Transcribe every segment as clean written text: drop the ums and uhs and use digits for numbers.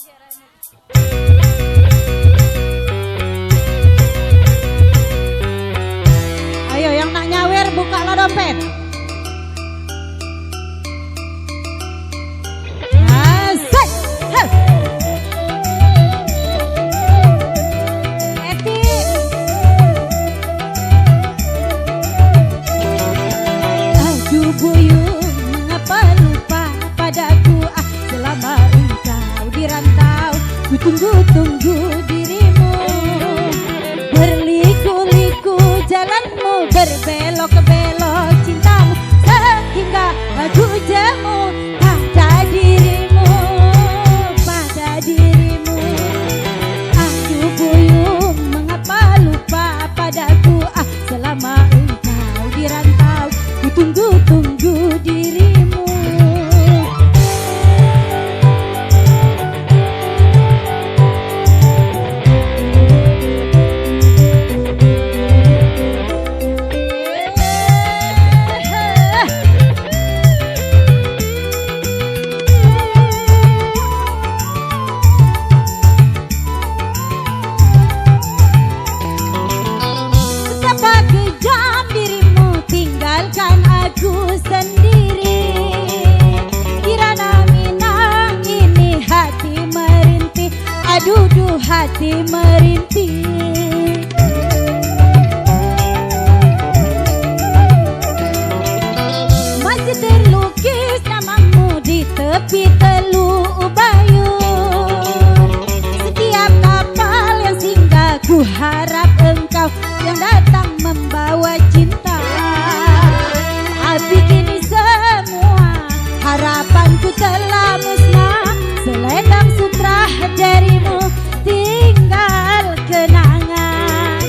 Ayo yang nak nyawer buka lo dompet. Asik. Eti. Aduh buyung, mengapa lupa padaku selama engkau di rantau. Ku tunggu-tunggu dirimu, berliku-liku jalanmu, berbelok-belok cintamu, sehingga aku jemu pada dirimu, pada dirimu. Aku buyung, mengapa lupa padaku selama engkau di rantau. Ku tunggu-tunggu dirimu. Aduh hati merintih, masih terlukis namamu di tepi Teluk Bayun. Setiap kapal yang singgah ku harap engkau yang datang membawa cinta. Tapi kini semua harapanku telah musnah, selendang sutra darimu tinggal kenangan.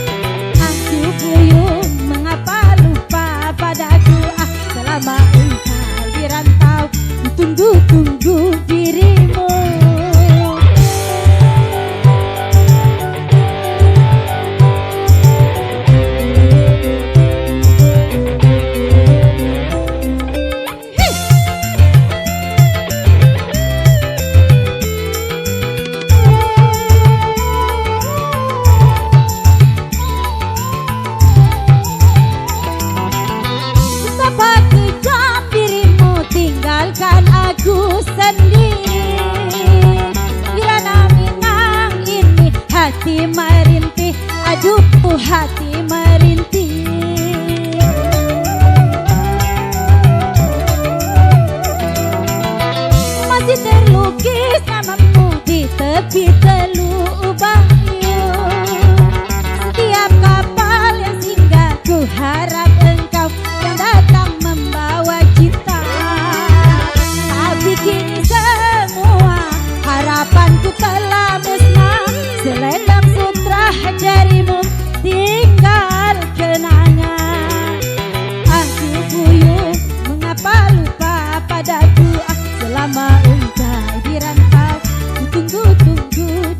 Aku buyung, mengapa lupa padaku selama engkau di rantau. Tunggu-tunggu dirimu. Tinggalkan aku sendiri, Kirana Minang ini hati merintih. Aduh hati merintih. Masih terlukis namamu di tepi Teluk Bayun. Setiap kapal yang singgah ku harap engkau yang datang membawa cinta. Kini semua harapanku telah musnah, selendang sutra darimu tinggal kenangan. Aku buyung, mengapa lupa padaku selama engkau di rantau. Ku tunggu-tunggu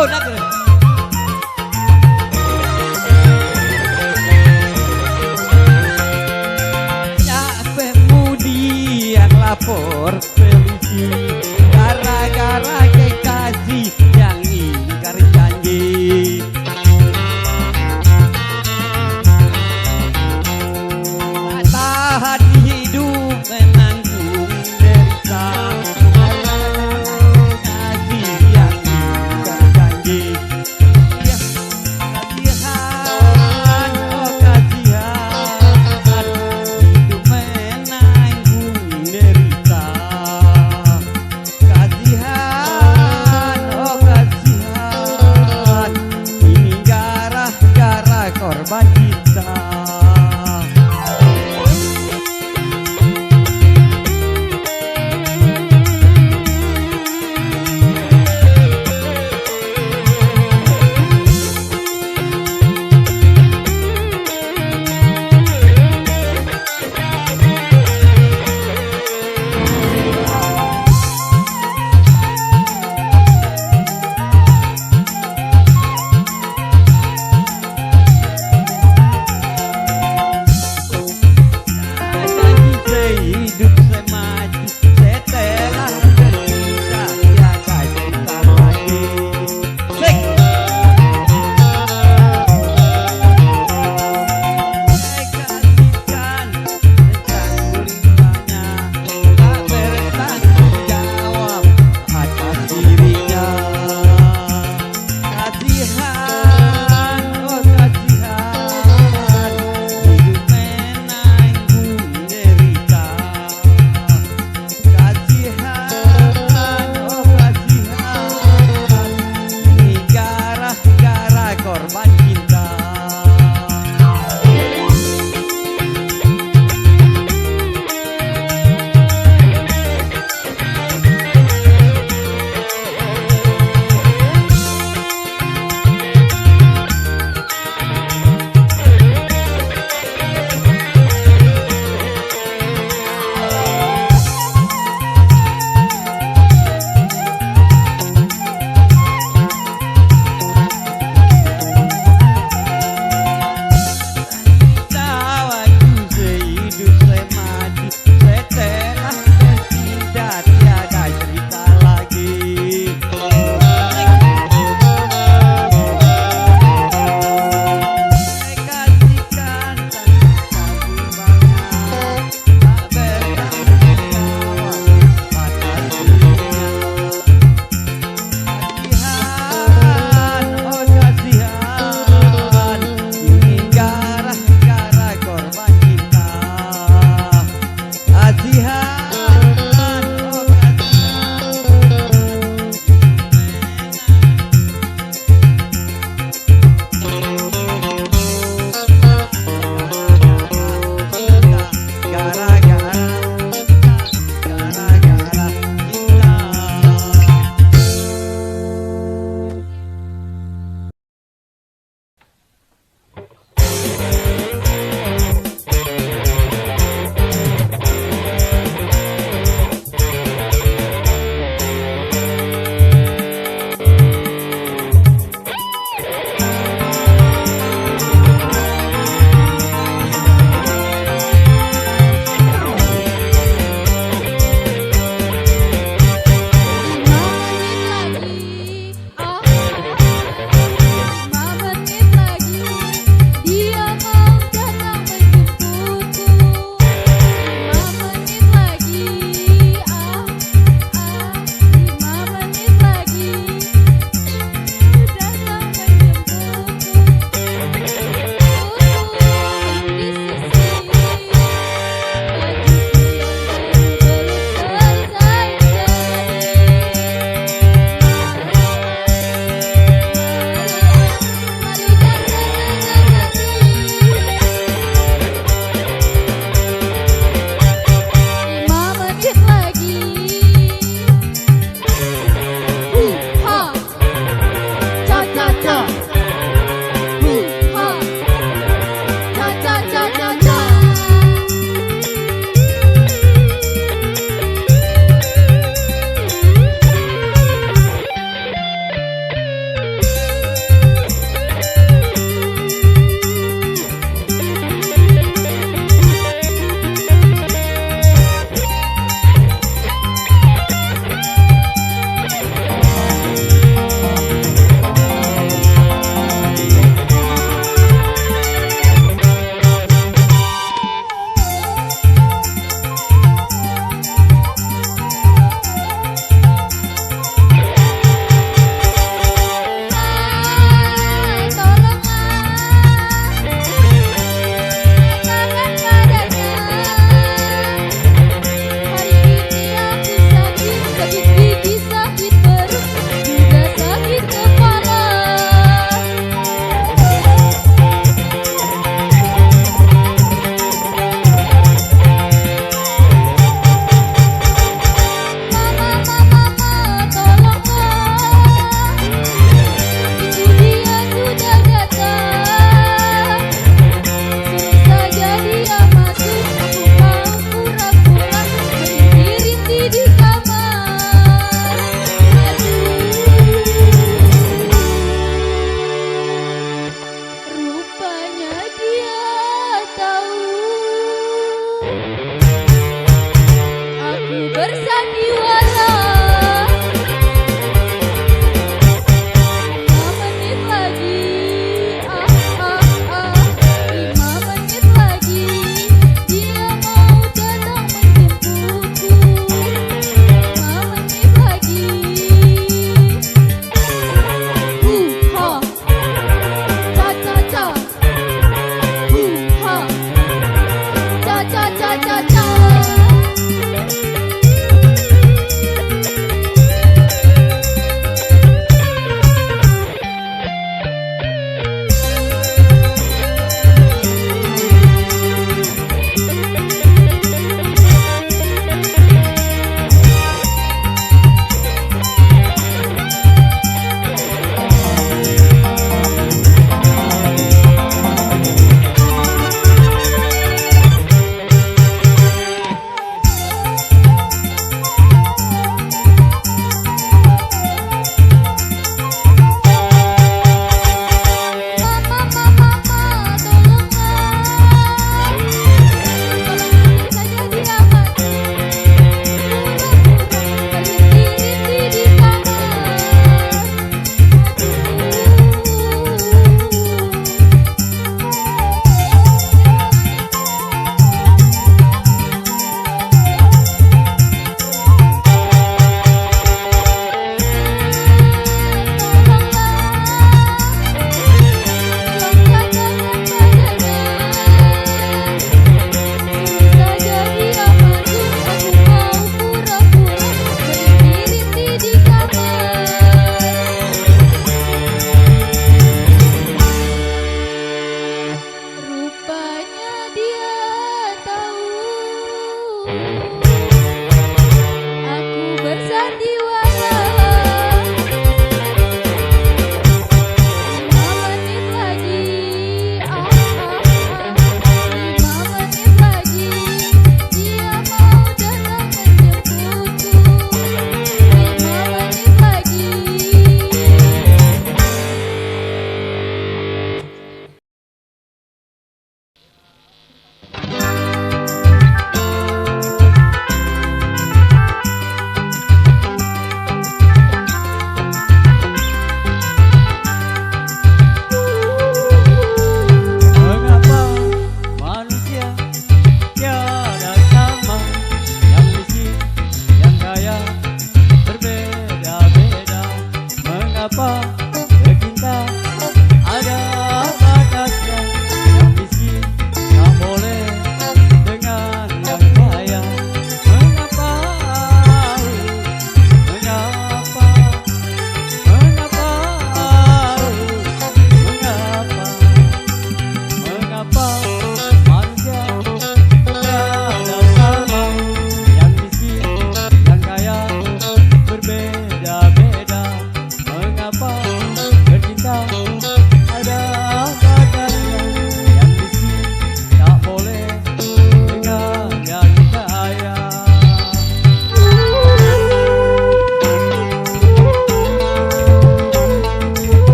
Go lagu. Ya kemudian lapor polisi gara-gara kekasih yang ingkar janji. Tahan hidup menanggung derita gara-gara kekasih yang ingkar janji.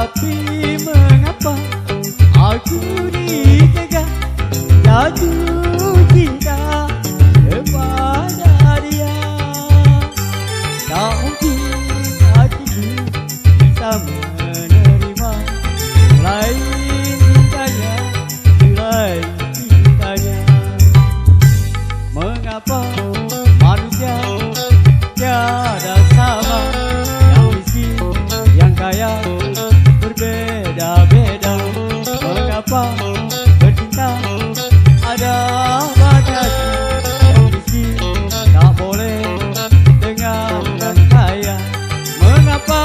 Tapi mengapa aku ditega jatuh cinta kepada dia? Tak mungkin hatiku bisa menerima lain cintanya, selain cintanya. Mengapa manusia tiada sama, yang miskin, yang kaya berbeda-beda? Mengapa bercinta ada batasnya, yang miskin tak boleh dengan yang kaya? Mengapa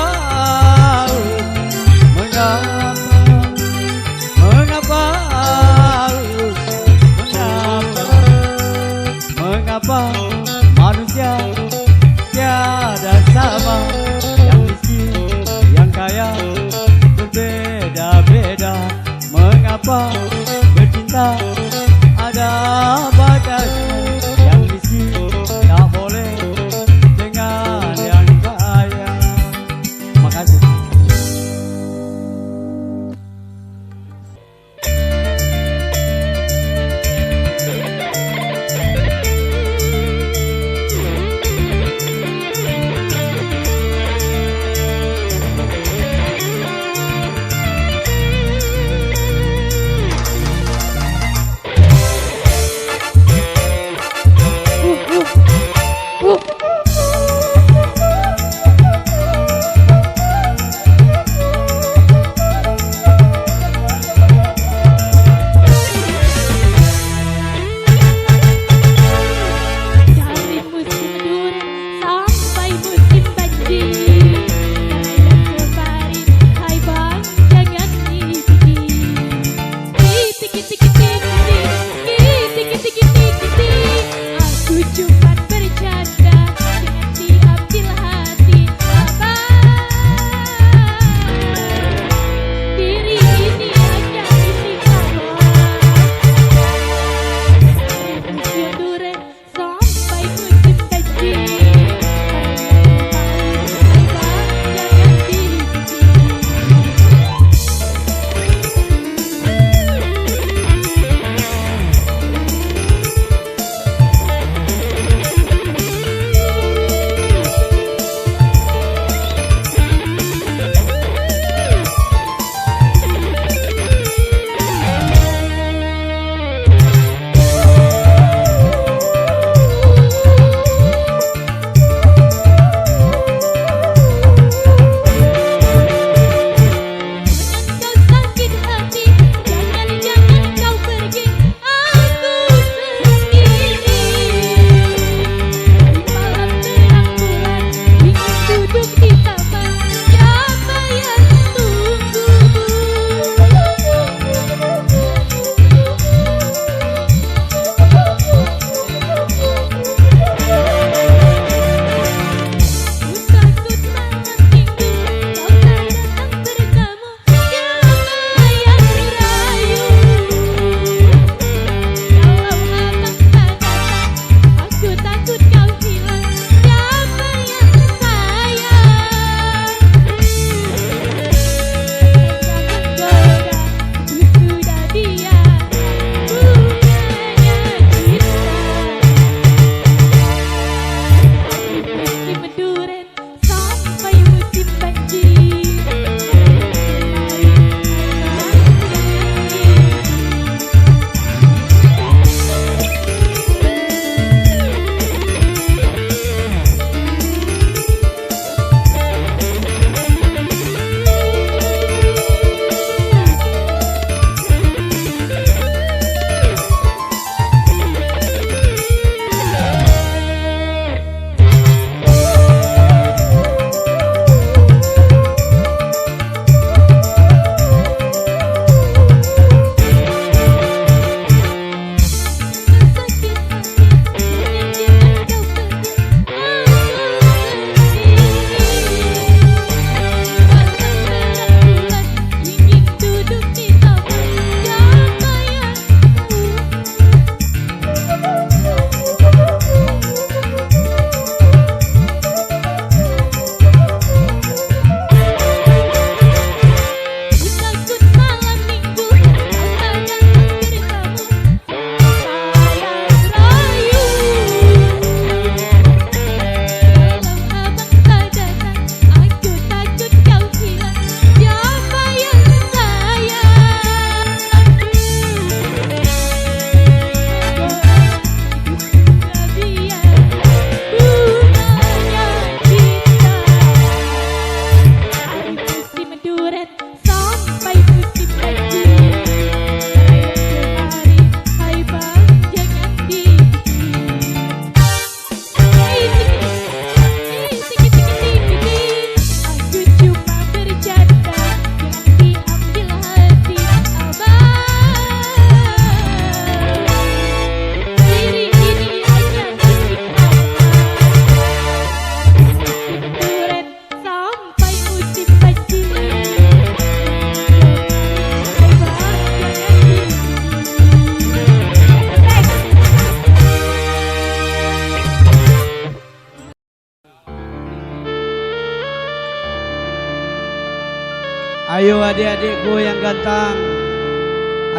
Ayo adik-adikku yang gantang.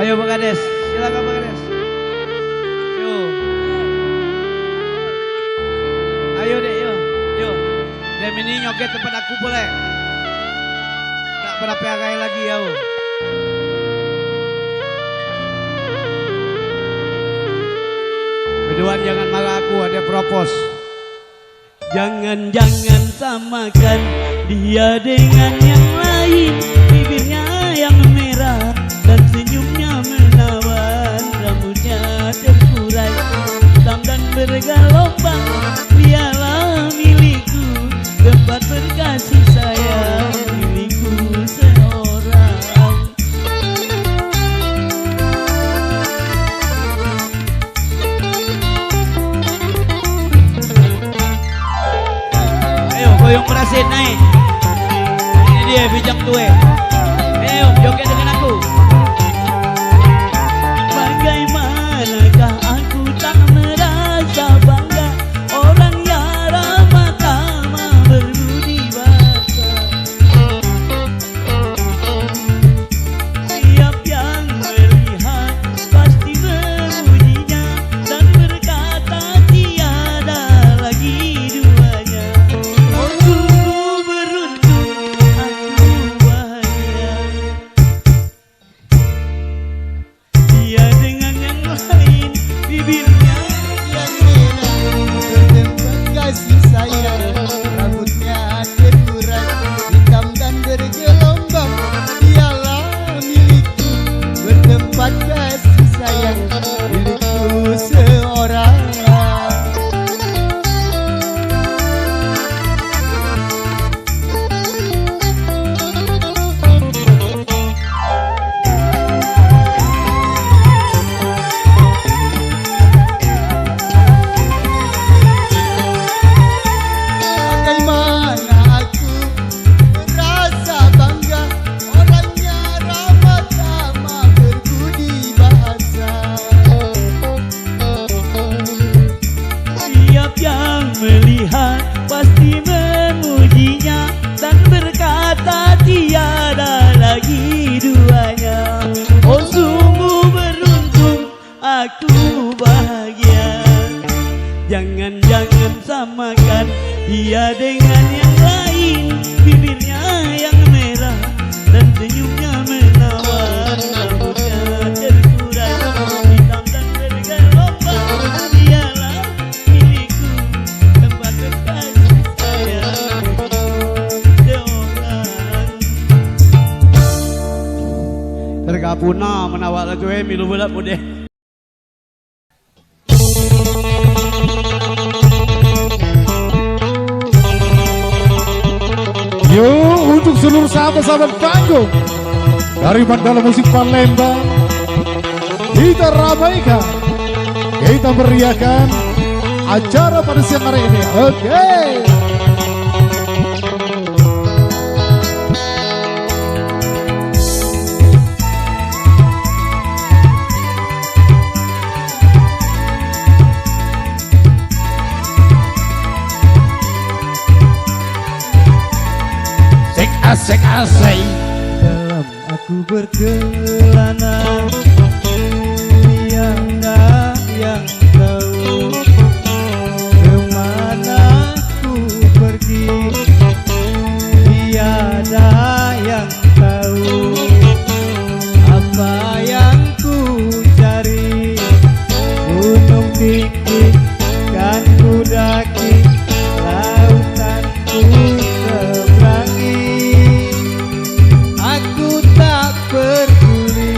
Ayo Pak Kades, silakan Pak Kades. Yo. Ayo dek, yo. Yo. Dem ini nyoget tempat aku boleh. Tak berapa agai lagi ya. Keduaan jangan marah aku, ada propos. Jangan samakan dia dengan yang lain. Bibirnya yang merah dan senyumnya menawan, rambutnya terurai hitam dan bergelombang. Dialah milikku, tempat berkasih sayang, milikku seorang. Ayo goyong berasin naik. Ini dia bijak tue. Ayo joget dengan aku. Bagaimanakah aku tak merasa bangga, orang yang ramah tamah berbudi bahasa. Siap yang melihat pasti memujinya dan berkata tiada lagi duanya. Oh sungguh beruntung aku bahagia. Dia dengan yang lain, bibirnya yang merah bertempat kasih sayang, rambutnya terurai hitam dan bergelombang. Dialah milikku, bertempat kasih sayang, milikku seorang. Bagaimana aku merasa bangga, orangnya ramah tamah berbudi bahasa. Siap yang melihat pasti memujinya dan berkata tiada lagi duanya. Oh sungguh beruntung aku bahagia. Jangan samakan dia dengan yang lain. Bibirnya yang merah dan senyumnya menawan, rambutnya terurai hitam dan bergelombang. Dialah milikku, tempat berkasih sayang, seorang. Terkapuna menawak lagu milu bulat mudah. Yo, untuk seluruh sahabat-sahabat panggung dari Mandala Musik Palembang, kita ramaikan, kita meriahkan acara pada siang hari ini. Oke. Asik-asik Dalam aku berkelana, tiada yang tahu kemana ku pergi. Tiada yang tahu apa yang ku cari. Gunung tinggi kan ku daki, lautan ku seberangi. Aku tak peduli.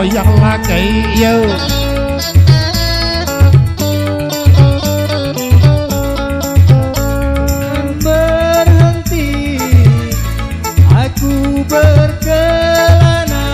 goyang lagi yo. Berhenti aku berkelana,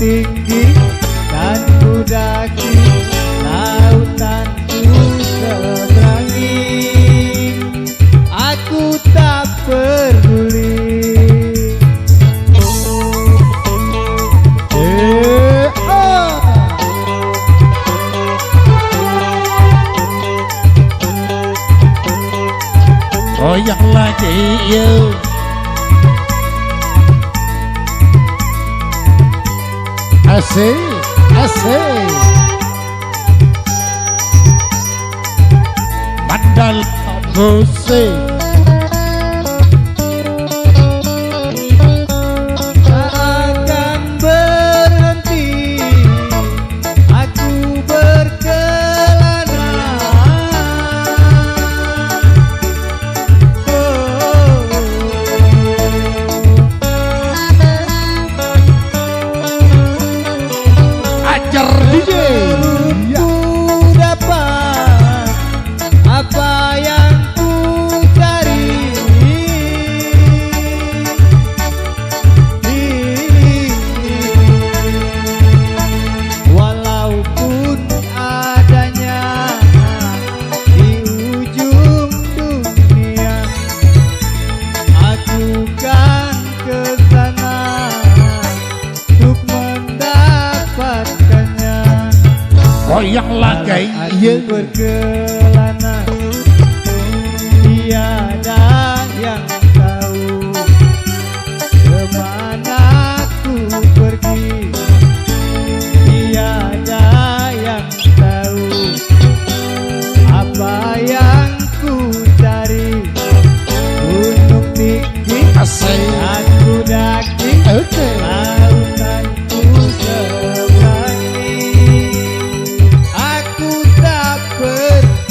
tinggi dan ku daki, lautan ku seberangi, aku tak peduli. Goyang lagi yuk. Asik, asik. Mandal musik. Tak akan berhenti aku berkelana. Ajar DJ. Ya. Ku dapat apa yang ku cari, walaupun adanya di ujung dunia, aku kan ke sana untuk mendapatkannya. Goyang lagi Aku yuk. berkelana, tiada yang tahu kemana ku pergi, tiada yang tahu apa yang ku cari. Gunung tinggi Asik. aku daki, Oke. lautan ku seberangi, aku tak peduli.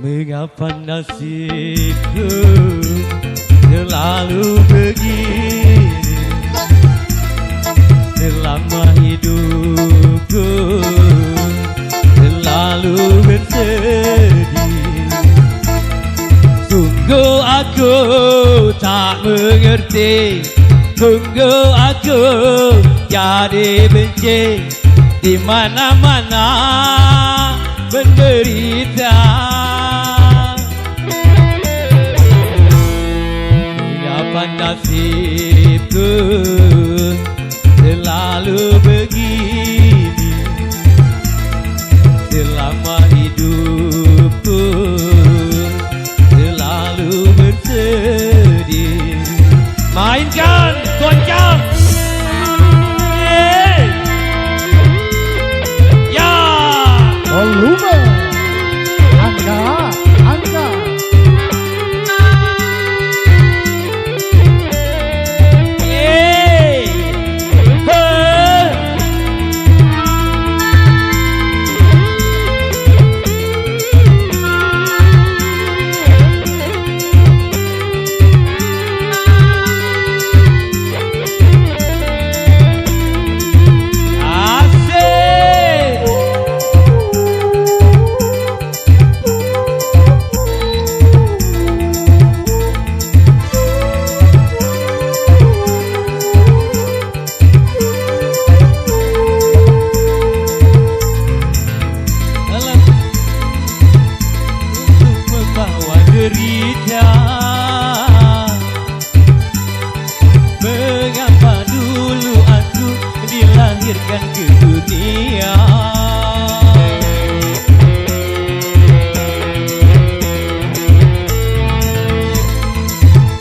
Mengapa nasibku selalu begini? Selama hidupku selalu bersedih. Sungguh aku tak mengerti, sungguh aku jadi benci, di mana-mana menderita. Mengapa nasibku selalu begini? Selama hidupku selalu bersedih. Mainkan goncang. Ya. Volume. Angka. Mengapa dulu aku dilahirkan ke dunia?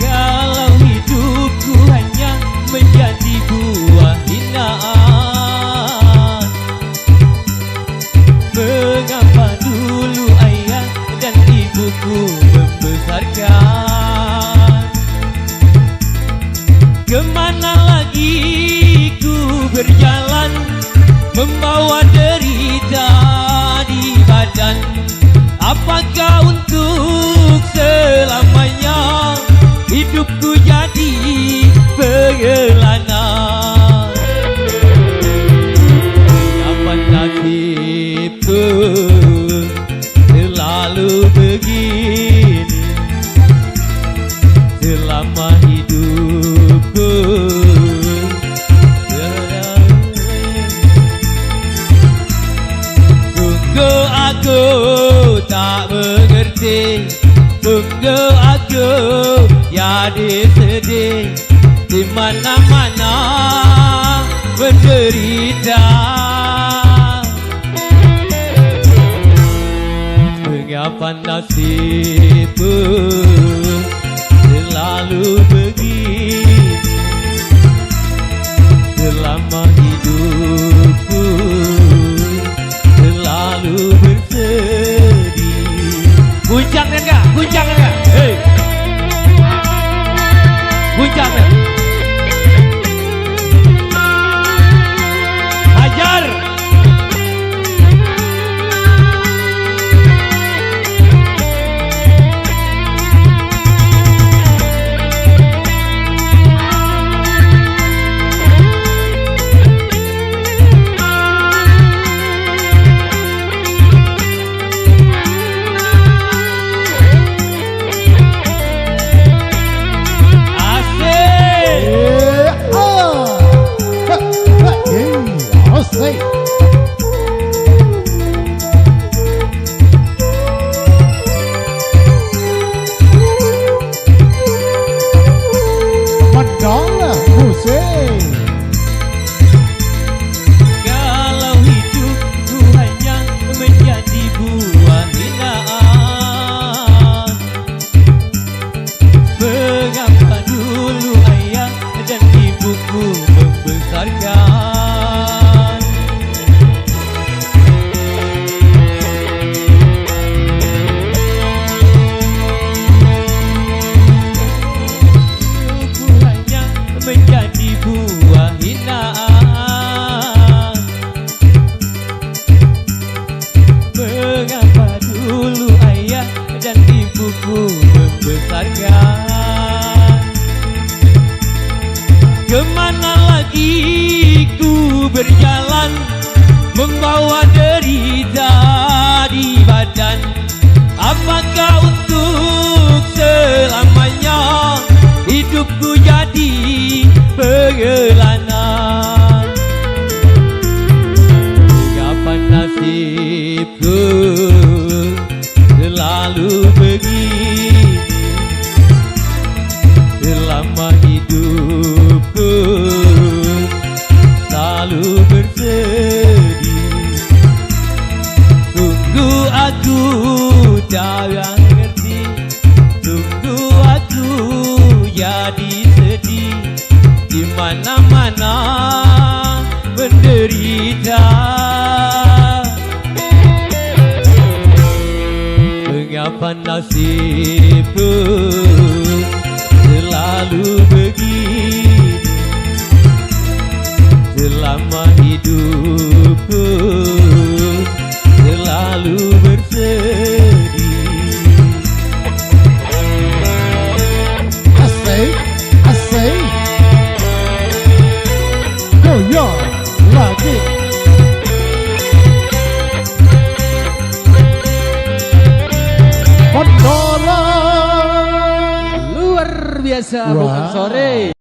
Kalau hidupku hanya menjadi buah hinaan. Mengapa dulu ayah dan ibuku membesarkan? Kemana lagi ku berjalan, membawa derita di badan? Apakah untuk selamanya hidupku jadi pengelana? Apa nasibku selalu begini? Selama hidupku sungguh aku tak mengerti, sungguh aku jadi sedih, di mana-mana menderita. Mengapa nasibku selalu begini? Selama hidupku selalu bersedih. Guncang enggak? Guncang enggak? Hei, guncang enggak? Hajar. berjalan membawa derita di badan. Apakah untuk selamanya hidupku jadi perjalanan? Mengapa nasibku selalu begini? Selama hidupku selalu bersedih. Sungguh aku tak ngerti, sungguh aku jadi sedih, di mana-mana menderita. Mengapa nasibku selalu begini? Selama hidupku selalu bersedih. Asik, asik. Goyang lagi. Pendolan. Luar biasa bukan Wow. sore.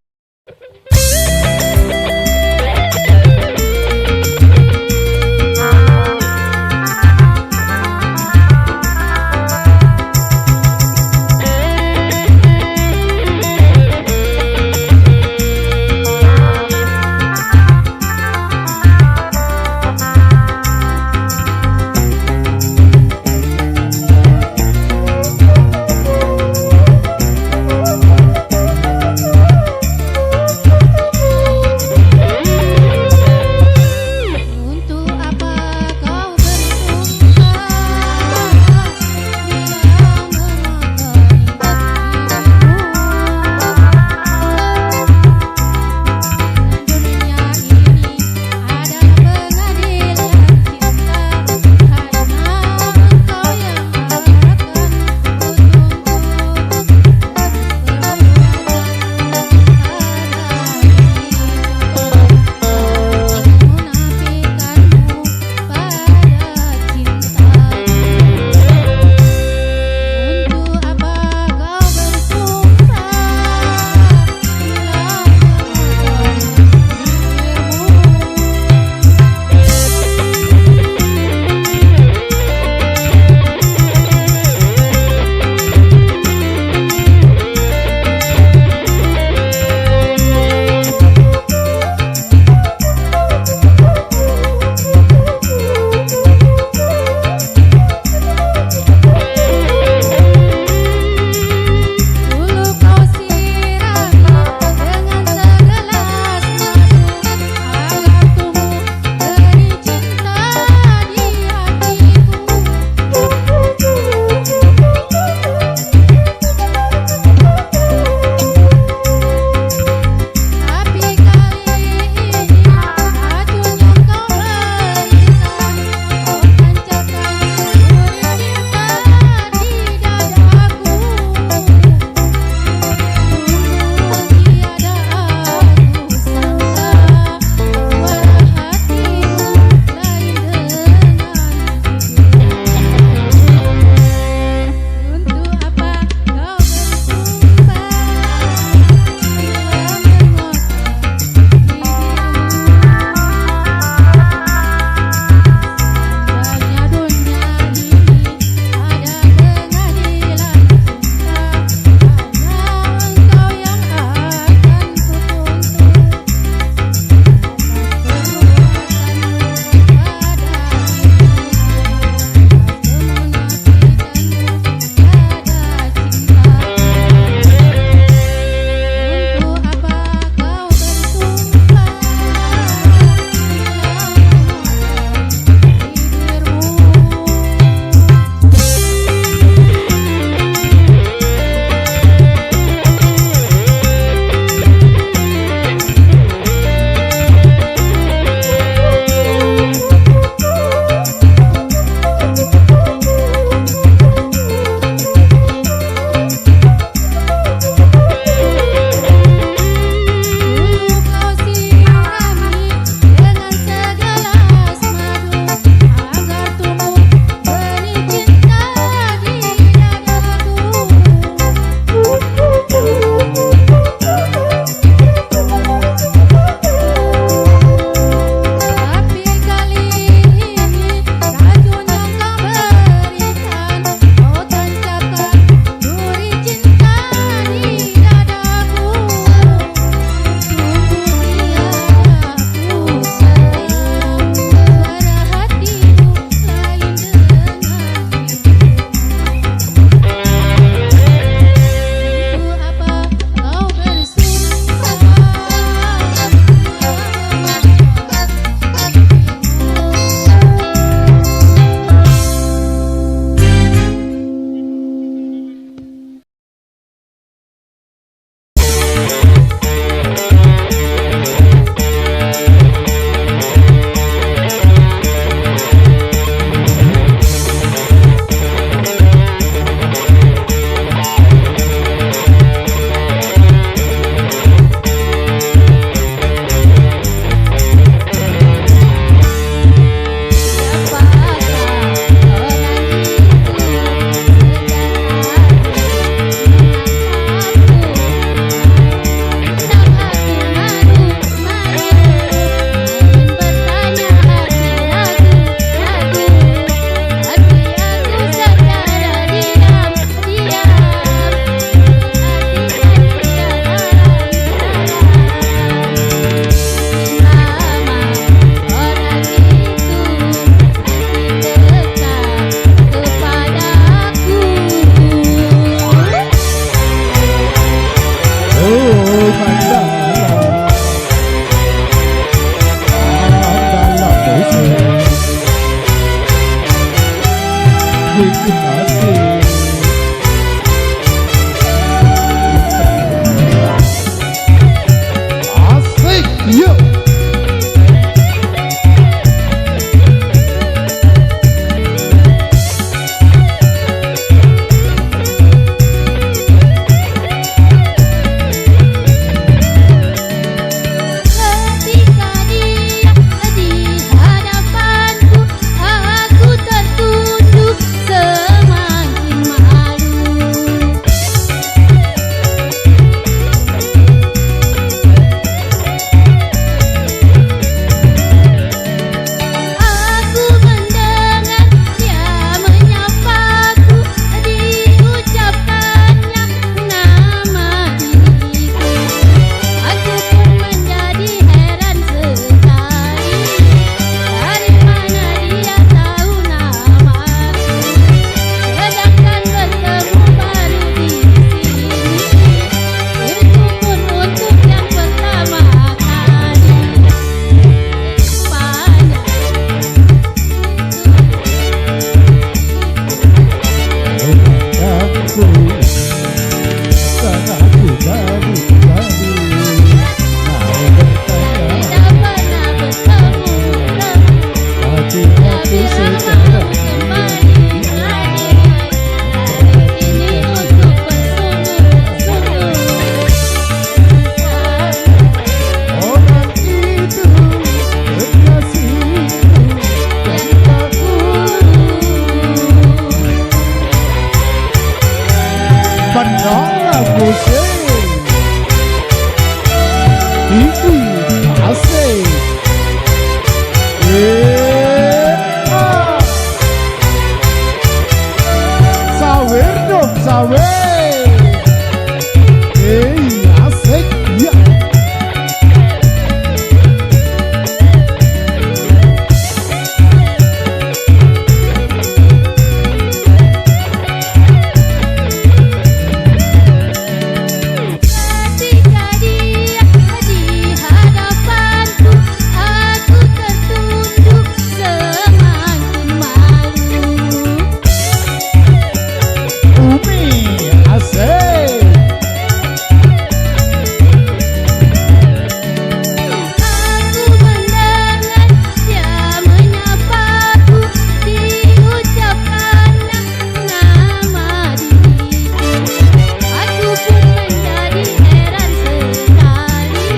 bikin asik. Asik, yuk. Ketika dia di hadapanku, aku tertunduk semakin malu. Aku mendengar dia menyapaku, diucapkannya nama diriku. Aku pun menjadi heran sekali, dari mana dia tahu namaku, sedangkan bertemu baru di sini, itu pun untuk yang pertama kali. Rupanya Aku karena aku baru mau bertanya tidak pernah bertemu, hati tapi sekarang kembali hadir ini untuk bersungguh-sungguh. orang itu kekasihku yang tak menolak musik itu asik. Sawer dong sawer. Asik ya. Ketika dia di hadapanku, aku tertunduk semakin malu. Umi asik. Aku mendengar dia menyapaku, diucapkannya nama diriku. Aku pun menjadi heran sekali,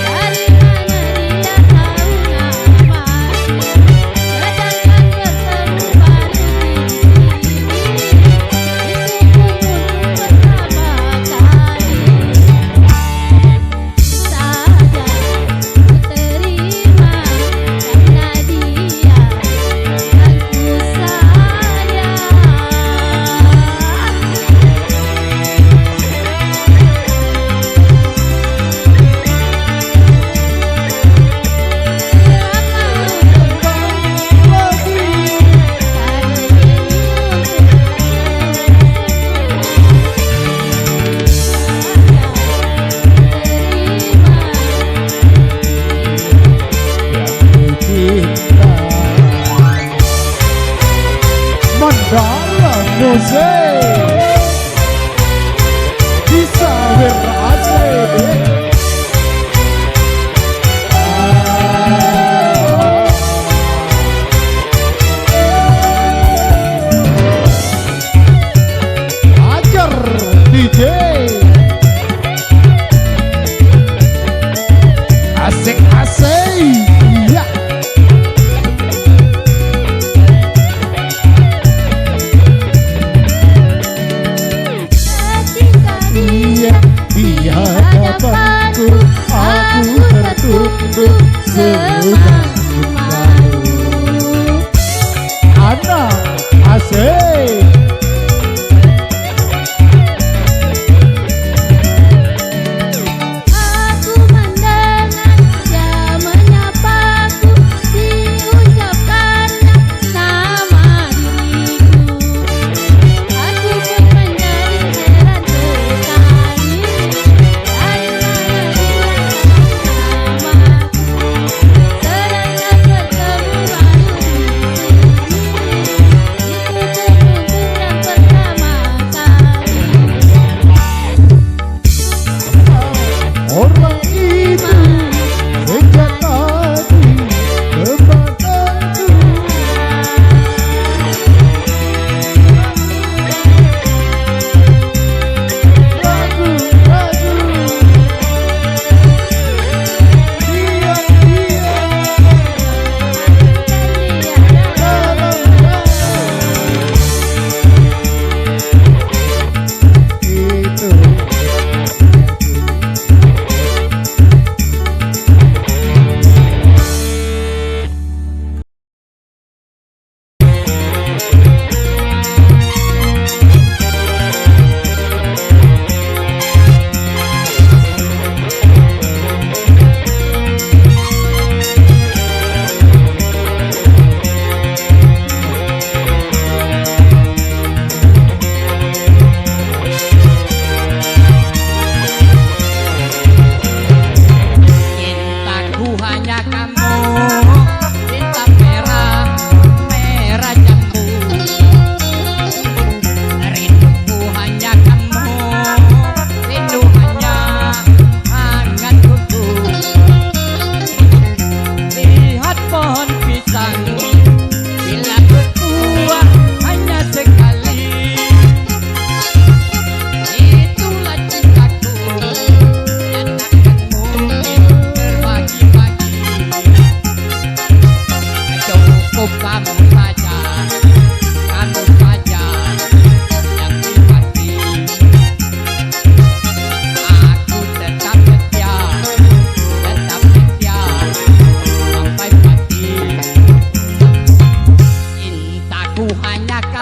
dari mana dia tahu namaku, sedangkan bertemu baru di sini, itu pun untuk pertama kali. Saja ku terima karena dia aku sayang. Mendalam musik bisa berasik. Ajar DJ asik-asik ya. Ketika dia Di hadapanku aku tertunduk semakin malu. Anak asik. aku mendengar dia menyapaku, diucapkannya nama diriku. Aku pun menjadi heran sekali, dari mana dia tahu namaku, sedangkan bertemu baru di sini, itu pun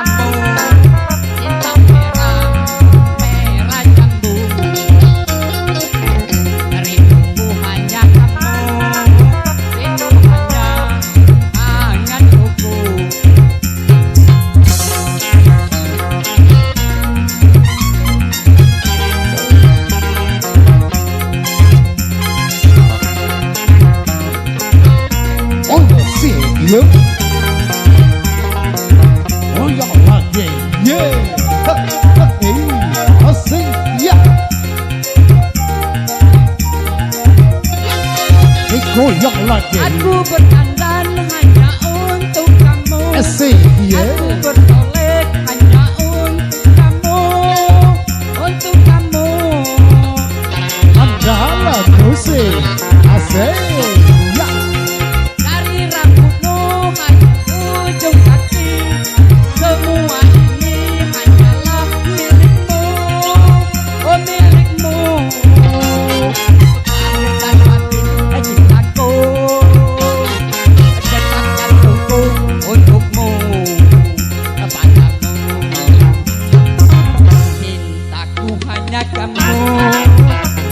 kamu, cinta merah, merah jambu. Rinduku hanya kamu, rindu hanya hangat kuku. Oh sih ya. Oh ya lagi. Yeah. Asing ya. Goyang lagi. Aku berdandan hanya untuk kamu. Asing ya. Aku bertolek hanya untuk kamu, untuk kamu. Andalan musik. Asing ya. Dari rambutmu hanya ujung kaki, semua ini hanyalah milikmu, oh milikmu. Lahir dan batin cintaku, detak jantungku untukmu, kepadamu. Cintaku hanya kamu,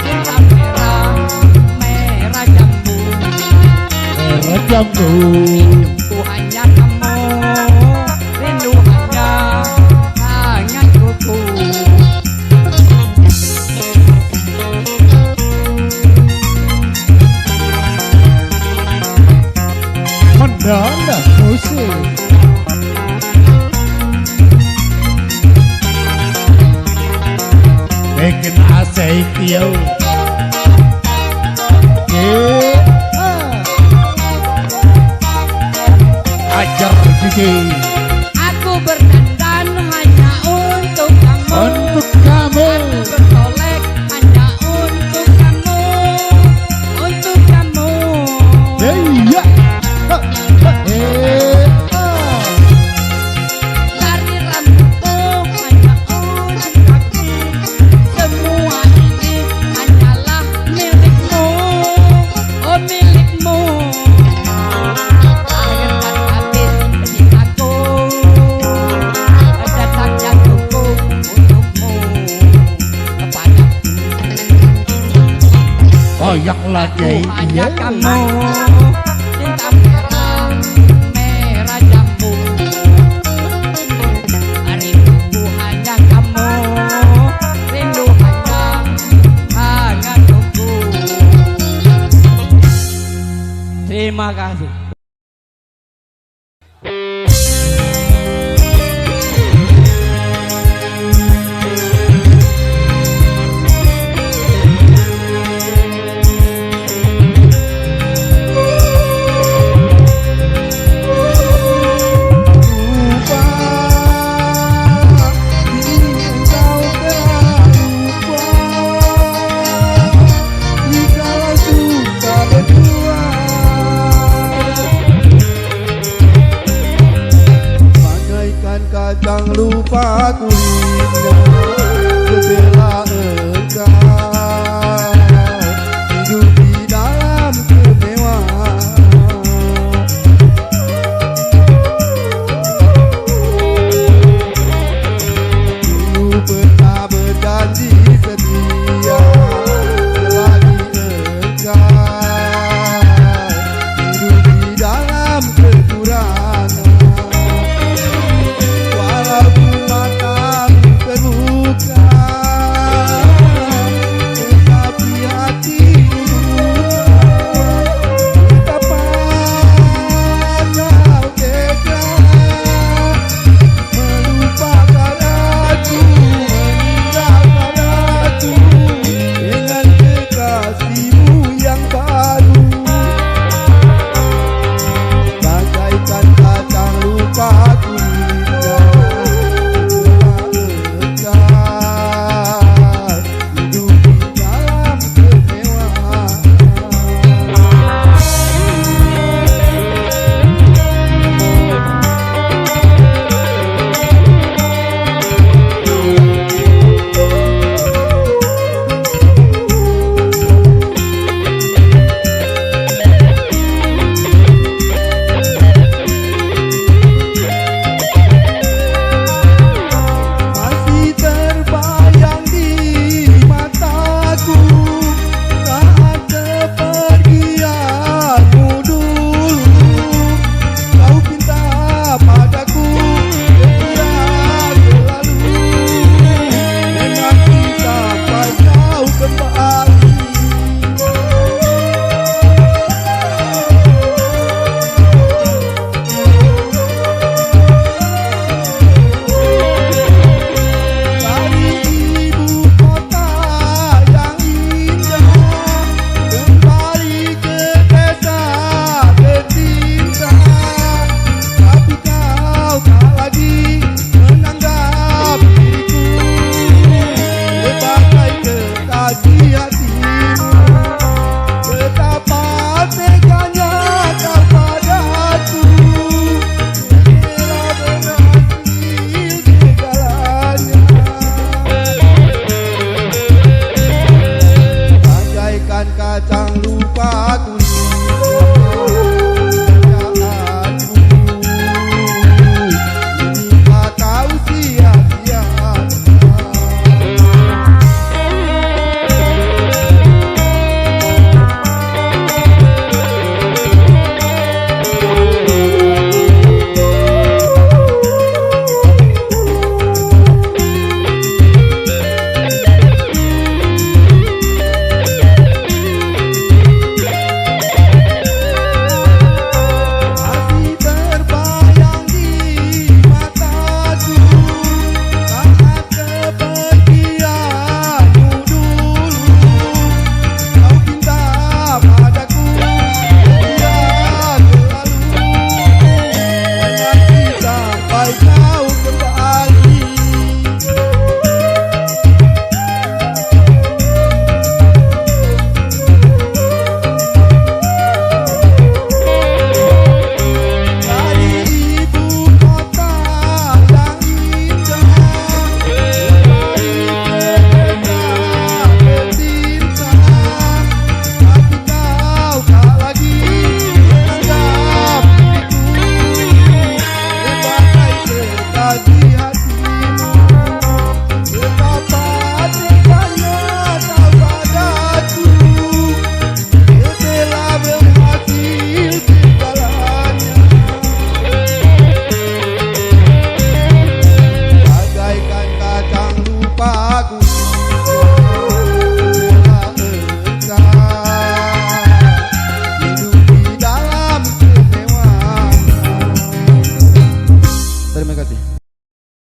cinta merah, merah jambu. Merah jambu. Rinduku hanya kamu, rindu hanya hangat kuku. Andalan musik. Bikin asik ya. Ajar gigi Aku berdandan hanya untuk kamu, untuk kamu. bertolek hanya untuk kamu, untuk kamu. Iya. Dari rambutmu hanya ujung kaki, semua ini hanyalah milikmu, oh milikmu. Lahir dan batin cintaku, detak jantungku untukmu, kepadaku. Goyang lagi. Aku hanya Iya. kamu, cinta merah, merah jambu. Rinduku hanya kamu, rindu hanya hangat kuku. Terima kasih. Bagaikan kacang lupa kulitnya, jendela